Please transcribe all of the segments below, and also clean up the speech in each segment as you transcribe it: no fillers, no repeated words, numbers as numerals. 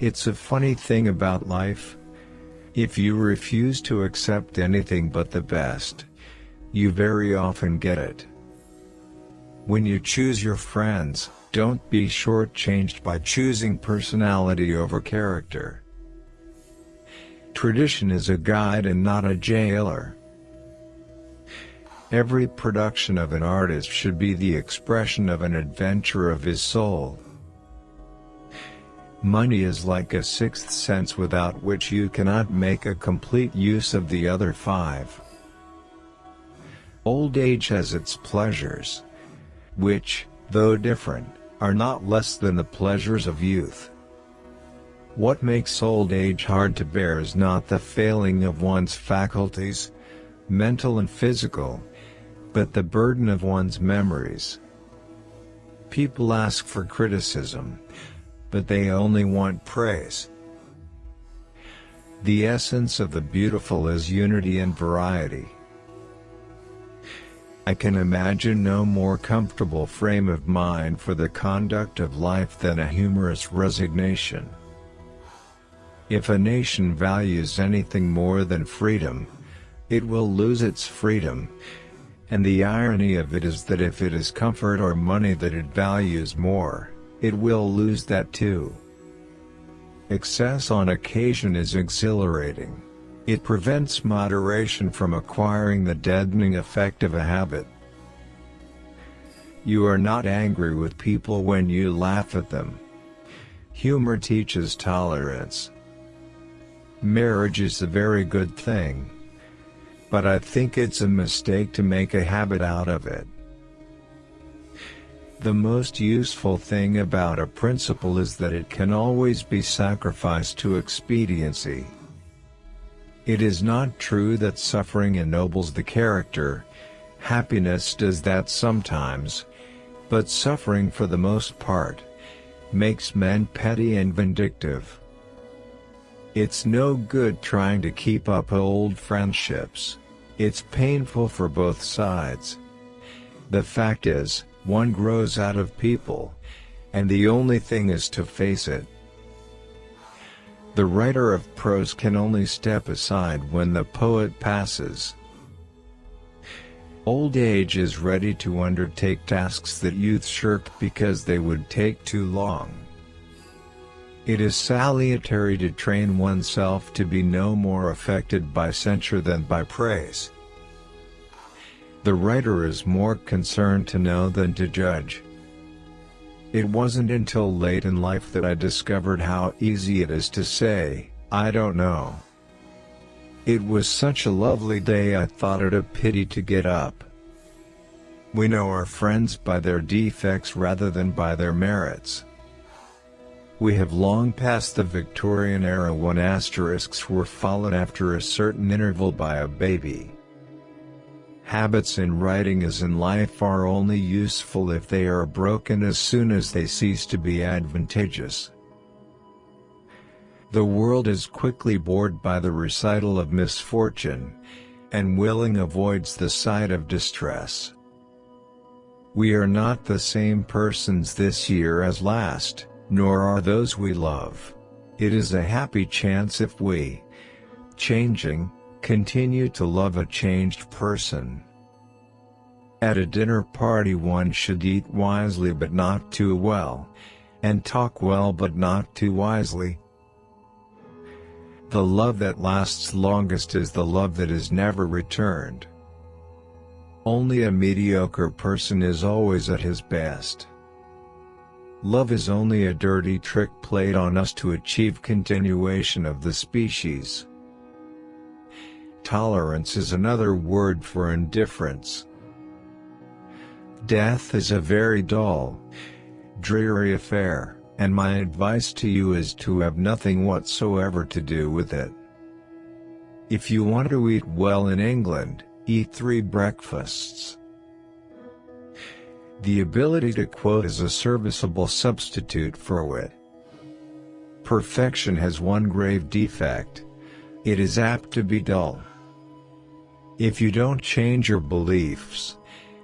It's a funny thing about life. If you refuse to accept anything but the best, you very often get it. When you choose your friends, don't be shortchanged by choosing personality over character. Tradition is a guide and not a jailer. Every production of an artist should be the expression of an adventure of his soul. Money is like a sixth sense without which you cannot make a complete use of the other five. Old age has its pleasures, which, though different, are not less than the pleasures of youth. What makes old age hard to bear is not the failing of one's faculties, mental and physical, but the burden of one's memories. People ask for criticism, but they only want praise. The essence of the beautiful is unity and variety. I can imagine no more comfortable frame of mind for the conduct of life than a humorous resignation. If a nation values anything more than freedom, it will lose its freedom, and the irony of it is that if it is comfort or money that it values more, it will lose that too. Excess on occasion is exhilarating. It prevents moderation from acquiring the deadening effect of a habit. You are not angry with people when you laugh at them. Humor teaches tolerance. Marriage is a very good thing, but I think it's a mistake to make a habit out of it. The most useful thing about a principle is that it can always be sacrificed to expediency. It is not true that suffering ennobles the character. Happiness does that sometimes, but suffering for the most part makes men petty and vindictive. It's no good trying to keep up old friendships. It's painful for both sides. The fact is, one grows out of people, and the only thing is to face it. The writer of prose can only step aside when the poet passes. Old age is ready to undertake tasks that youth shirk because they would take too long. It is salutary to train oneself to be no more affected by censure than by praise. The writer is more concerned to know than to judge. It wasn't until late in life that I discovered how easy it is to say, "I don't know." It was such a lovely day I thought it a pity to get up. We know our friends by their defects rather than by their merits. We have long passed the Victorian era when asterisks were followed after a certain interval by a baby. Habits in writing as in life are only useful if they are broken as soon as they cease to be advantageous. The world is quickly bored by the recital of misfortune, and willing avoids the sight of distress. We are not the same persons this year as last, nor are those we love. It is a happy chance if we, changing, continue to love a changed person. At a dinner party one should eat wisely but not too well, and talk well but not too wisely. The love that lasts longest is the love that is never returned. Only a mediocre person is always at his best. Love is only a dirty trick played on us to achieve continuation of the species. Tolerance is another word for indifference. Death is a very dull, dreary affair, and my advice to you is to have nothing whatsoever to do with it. If you want to eat well in England, eat 3 breakfasts. The ability to quote is a serviceable substitute for wit. Perfection has one grave defect: it is apt to be dull. If you don't change your beliefs,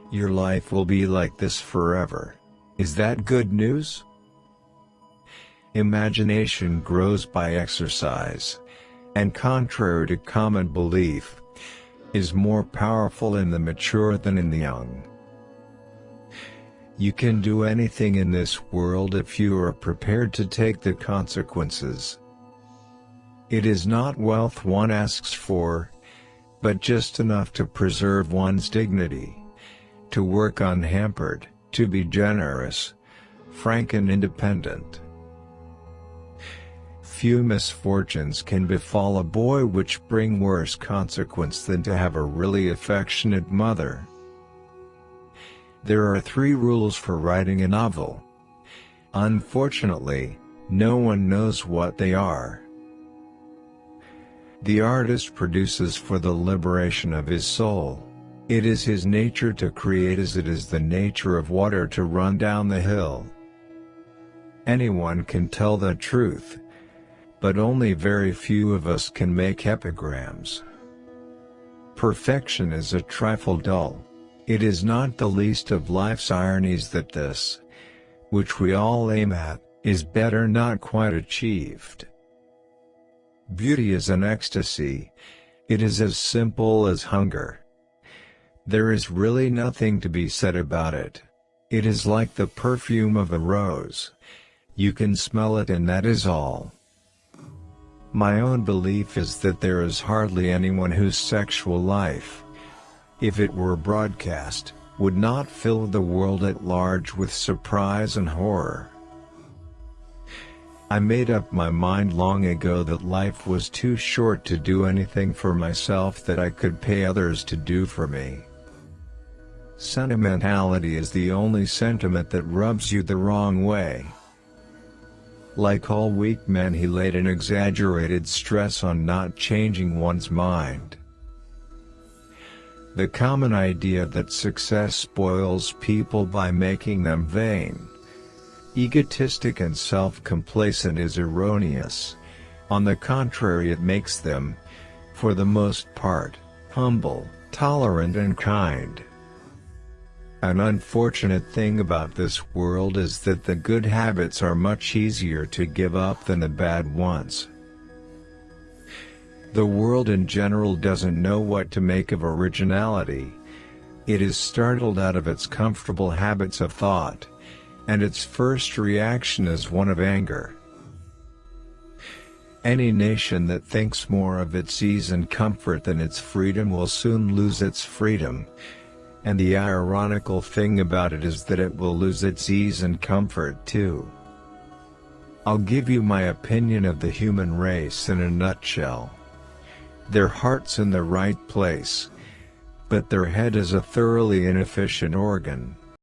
your life will be like this forever. Is that good news? Imagination grows by exercise, and contrary to common belief, is more powerful in the mature than in the young. You can do anything in this world if you are prepared to take the consequences. It is not wealth one asks for, but just enough to preserve one's dignity, to work unhampered, to be generous, frank and independent. Few misfortunes can befall a boy which bring worse consequence than to have a really affectionate mother. There are 3 rules for writing a novel. Unfortunately, no one knows what they are. The artist produces for the liberation of his soul. It is his nature to create as it is the nature of water to run down the hill. Anyone can tell the truth, but only very few of us can make epigrams. Perfection is a trifle dull. It is not the least of life's ironies that this, which we all aim at, is better not quite achieved. Beauty is an ecstasy. It is as simple as hunger. There is really nothing to be said about it. It is like the perfume of a rose. You can smell it and that is all. My own belief is that there is hardly anyone whose sexual life, if it were broadcast, would not fill the world at large with surprise and horror. I made up my mind long ago that life was too short to do anything for myself that I could pay others to do for me. Sentimentality is the only sentiment that rubs you the wrong way. Like all weak men, he laid an exaggerated stress on not changing one's mind. The common idea that success spoils people by making them vain, egotistic and self-complacent is erroneous. On the contrary, it makes them, for the most part, humble, tolerant and kind. An unfortunate thing about this world is that the good habits are much easier to give up than the bad ones. The world in general doesn't know what to make of originality. It is startled out of its comfortable habits of thought, and its first reaction is one of anger. Any nation that thinks more of its ease and comfort than its freedom will soon lose its freedom. And the ironical thing about it is that it will lose its ease and comfort too. I'll give you my opinion of the human race in a nutshell. Their heart's in the right place, but their head is a thoroughly inefficient organ.